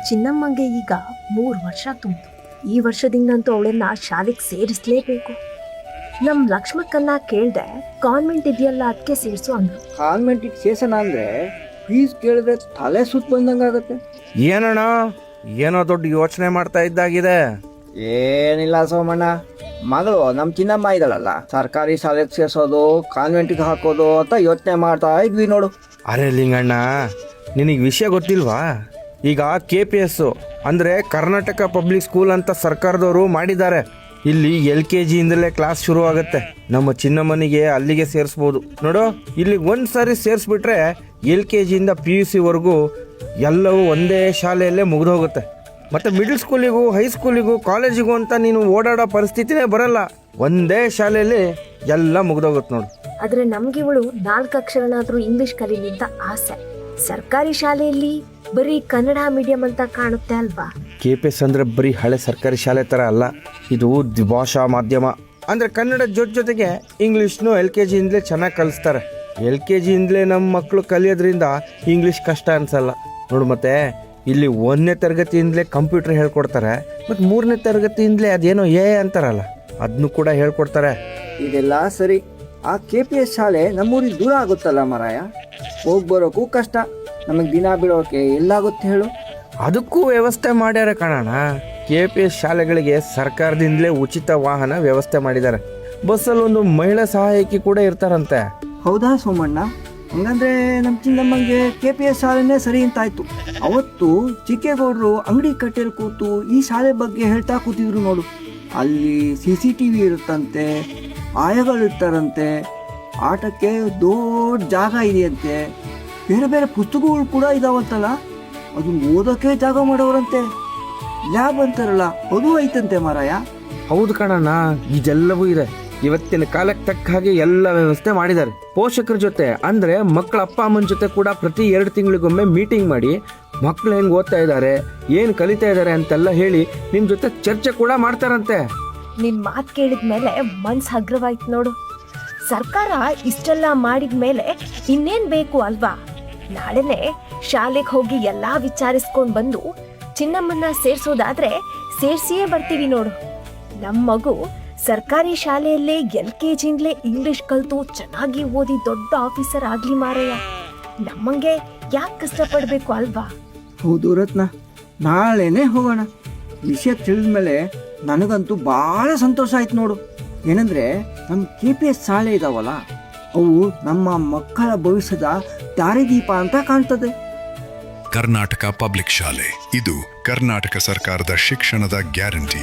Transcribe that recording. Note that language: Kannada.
ಚಿನ್ನಮ್ಮಂಗೆ ಈಗ 3 ವರ್ಷ ತುಂಬಿತು. ಈ ವರ್ಷದಿಂದಂತೂ ಅವಳನ್ನ ಶಾಲೆಗೆ ಸೇರಿಸ್ಲೇಬೇಕು. ನಮ್ಮ ಲಕ್ಷ್ಮಕ್ಕನ್ನ ಕೇಳ್ದೆ ಕಾನ್ವೆಂಟ್ ಇದೆಯಲ್ಲ ಅದಕ್ಕೆ ಸೇರಿಸು ಅಂದ್ರು. ಕಾನ್ವೆಂಟಿಗೆ ಸೇರ್ಸೋಣ ಅಂದರೆ ಫೀಸ್ ಕೇಳಿದ್ರೆ ತಲೆ ಸುತ್ತ ಬಂದಂಗಾಗತ್ತೆ. ಏನಣ್ಣ ಏನೋ ದೊಡ್ಡ ಯೋಚನೆ ಮಾಡ್ತಾ ಇದ್ದಾಗಿದೆ. ಏನಿಲ್ಲ ಸೋಮಣ್ಣ, ಮಗಳು ನಮ್ಮ ಚಿನ್ನಮ್ಮ ಇದ್ದಾಳಲ್ಲ, ಸರ್ಕಾರಿ ಶಾಲೆಗೆ ಸೇರಿಸೋದು ಕಾನ್ವೆಂಟಿಗೆ ಹಾಕೋದು ಅಂತ ಯೋಚನೆ ಮಾಡ್ತಾ ಇದ್ವಿ ನೋಡು. ಅರೆ ಲಿಂಗಣ್ಣ, ನಿನಗೆ ವಿಷಯ ಗೊತ್ತಿಲ್ವಾ? ಈಗ KPS ಅಂದರೆ ಕರ್ನಾಟಕ ಪಬ್ಲಿಕ್ ಸ್ಕೂಲ್ ಅಂತ ಸರ್ಕಾರದವರು ಮಾಡಿದ್ದಾರೆ. ಇಲ್ಲಿ LKGಯಿಂದಲೇ ಕ್ಲಾಸ್ ಶುರು ಆಗುತ್ತೆ. ನಮ್ಮ ಚಿನ್ನಮ್ಮನಿಗೆ ಅಲ್ಲಿಗೆ ಸೇರಿಸ್ಬೋದು ನೋಡು. ಇಲ್ಲಿಗೆ ಒಂದು ಸಾರಿ ಸೇರಿಸ್ಬಿಟ್ರೆ LKGಯಿಂದ PUCವರೆಗೂ ಎಲ್ಲವೂ ಒಂದೇ ಶಾಲೆಯಲ್ಲೇ ಮುಗಿದೋಗುತ್ತೆ. ಮತ್ತು ಮಿಡಲ್ ಸ್ಕೂಲಿಗೂ ಹೈಸ್ಕೂಲಿಗೂ ಕಾಲೇಜಿಗೂ ಅಂತ ನೀನು ಓಡಾಡೋ ಪರಿಸ್ಥಿತಿನೇ ಬರಲ್ಲ. ಒಂದೇ ಶಾಲೆಯಲ್ಲಿ ಎಲ್ಲ ಮುಗಿದೋಗುತ್ತೆ ನೋಡು. ಆದರೆ ನಮ್ಗೆ ಇವಳು 4 ಅಕ್ಷರನಾದ್ರೂ ಇಂಗ್ಲಿಷ್ ಕಲೀಲಿ ಅಂತ ಆಸೆ. ಸರ್ಕಾರಿ ಶಾಲೆಯಲ್ಲಿ ಬರೀ ಕನ್ನಡ ಮೀಡಿಯಂ ಅಂತ ಕಾಣುತ್ತೆ ಅಲ್ವಾ? KPS ಅಂದರೆ ಬರೀ ಹಳೆ ಸರ್ಕಾರಿ ಶಾಲೆ ಥರ ಅಲ್ಲ, ಇದು ದ್ವಿಭಾಷಾ ಮಾಧ್ಯಮ. ಅಂದರೆ ಕನ್ನಡ ಜೊತೆಗೆ ಇಂಗ್ಲೀಷ್ನು LKGಯಿಂದಲೇ ಚೆನ್ನಾಗಿ ಕಲಿಸ್ತಾರೆ. LKGಯಿಂದಲೇ ನಮ್ಮ ಮಕ್ಕಳು ಕಲಿಯೋದ್ರಿಂದ ಇಂಗ್ಲೀಷ್ ಕಷ್ಟ ಅನ್ಸಲ್ಲ ನೋಡು. ಮತ್ತೆ ಇಲ್ಲಿ 1ನೇ ತರಗತಿಯಿಂದಲೇ ಕಂಪ್ಯೂಟರ್ ಹೇಳ್ಕೊಡ್ತಾರೆ. ಮತ್ತು 3ನೇ ತರಗತಿಯಿಂದಲೇ ಅದೇನೋ ಅಂತಾರಲ್ಲ, ಅದನ್ನು ಕೂಡ ಹೇಳ್ಕೊಡ್ತಾರೆ. ಇದೆಲ್ಲ ಸರಿ, ಆ KPS ಶಾಲೆ ನಮ್ಮೂರಿಗೆ ದೂರ ಆಗುತ್ತಲ್ಲ ಮಾರಾಯ, ಹೋಗಿ ಬರೋಕ್ಕೂ ಕಷ್ಟ. ನಮಗೆ ದಿನ ಬೀಳೋಕೆ ಎಲ್ಲಾಗುತ್ತೆ ಹೇಳು? ಅದಕ್ಕೂ ವ್ಯವಸ್ಥೆ ಮಾಡ್ಯಾರ ಕಣಣ್ಣ. KPS ಶಾಲೆಗಳಿಗೆ ಸರ್ಕಾರದಿಂದಲೇ ಉಚಿತ ವಾಹನ ವ್ಯವಸ್ಥೆ ಮಾಡಿದ್ದಾರೆ. ಬಸ್ಸಲ್ಲಿ ಒಂದು ಮಹಿಳಾ ಸಹಾಯಕಿ ಕೂಡ ಇರ್ತಾರಂತೆ. ಹೌದಾ ಸೋಮಣ್ಣ? ಹಂಗಂದ್ರೆ ನಮ್ಮ ಚಿನ್ನಮ್ಮಂಗೆ KPS ಶಾಲೆನೇ ಸರಿ ಅಂತಾಯ್ತು. ಅವತ್ತು ಚಿಕ್ಕೇಗೌಡರು ಅಂಗಡಿ ಕಟ್ಟೆಯಲ್ಲಿ ಕೂತು ಈ ಶಾಲೆ ಬಗ್ಗೆ ಹೇಳ್ತಾ ಕೂತಿದ್ರು ನೋಡು. ಅಲ್ಲಿ CCTV ಇರುತ್ತಂತೆ, ಆಯಗಳಿರ್ತಾರಂತೆ, ಆಟಕ್ಕೆ ದೊಡ್ಡ ಜಾಗ ಇದೆಯಂತೆ, ಬೇರೆ ಬೇರೆ ಪುಸ್ತಕಗಳು ಕೂಡ ಇದಾವಂತಲ್ಲ, ಅದು ಓದೋಕ್ಕೆ ಜಾಗ ಮಾಡೋರಂತೆ, ಲ್ಯಾಬ್ ಅಂತಾರಲ್ಲ ಅದು ಐತಂತೆ ಮಾರಾಯ. ಹೌದು ಕಣಣ್ಣ, ಇದೆಲ್ಲವೂ ಇದೆ. ಇವತ್ತಿನ ಕಾಲಕ್ಕೆ ತಕ್ಕ ಹಾಗೆ ಎಲ್ಲ ವ್ಯವಸ್ಥೆ ಮಾಡಿದ್ದಾರೆ. ಪೋಷಕರ ಜೊತೆ ಅಂದರೆ ಮಕ್ಕಳ ಅಪ್ಪ ಅಮ್ಮನ ಜೊತೆ ಕೂಡ ಪ್ರತಿ 2 ತಿಂಗಳಿಗೊಮ್ಮೆ ಮೀಟಿಂಗ್ ಮಾಡಿ ಮಕ್ಕಳು ಹೆಂಗೆ ಓದ್ತಾ ಇದ್ದಾರೆ, ಏನು ಕಲಿತಾ ಇದ್ದಾರೆ ಅಂತೆಲ್ಲ ಹೇಳಿ ನಿಮ್ಮ ಜೊತೆ ಚರ್ಚೆ ಕೂಡ ಮಾಡ್ತಾರಂತೆ. ನಿನ್ ಮಾತು ಕೇಳಿದ ಮೇಲೆ ಮನ್ಸು ಹಗ್ರವಾಯ್ತು ನೋಡು. ಸರ್ಕಾರ ಇಷ್ಟೆಲ್ಲ ಮಾಡಿದ ಮೇಲೆ ಇನ್ನೇನ್ ಬೇಕು ಅಲ್ವಾ? ನಾಳೆನೆ ಶಾಲೆಗೆ ಹೋಗಿ ಎಲ್ಲಾ ವಿಚಾರಿಸ್ಕೊಂಡ್ ಬಂದು ಚಿನ್ನಮ್ಮನ್ನ ಸೇರ್ಸೋದಾದ್ರೆ ಸೇರ್ಸಿಯೇ ಬರ್ತೀವಿ ನೋಡು. ನಮ್ಮ ಮಗು ಸರ್ಕಾರಿ ಶಾಲೆಯಲ್ಲೇ LKGಯಿಂದಲೇ ಇಂಗ್ಲಿಷ್ ಕಲ್ತು ಚೆನ್ನಾಗಿ ಓದಿ ದೊಡ್ಡ ಆಫೀಸರ್ ಆಗ್ಲಿ ಮಾರಯ್ಯ. ನಮ್ಮಂಗೆ ಯಾಕೆ ಕಷ್ಟಪಡ್ಬೇಕು ಅಲ್ವಾ? ಹೌದು ರತ್ನ, ನಾಳೆನೇ ಹೋಗೋಣ. ವಿಷಯ ತಿಳಿದ್ಮೇಲೆ ನನಗಂತೂ ಭಾಳ ಸಂತೋಷ ಆಯ್ತು ನೋಡು. ಏನಂದ್ರೆ ನಮ್ಮ KPS ಶಾಲೆ ಇದಾವಲ್ಲ, ಅವು ನಮ್ಮ ಮಕ್ಕಳ ಭವಿಷ್ಯದ ದಾರಿದೀಪ ಅಂತ ಕಾಣ್ತದೆ. ಕರ್ನಾಟಕ ಪಬ್ಲಿಕ್ ಶಾಲೆ, ಇದು ಕರ್ನಾಟಕ ಸರ್ಕಾರದ ಶಿಕ್ಷಣದ ಗ್ಯಾರಂಟಿ.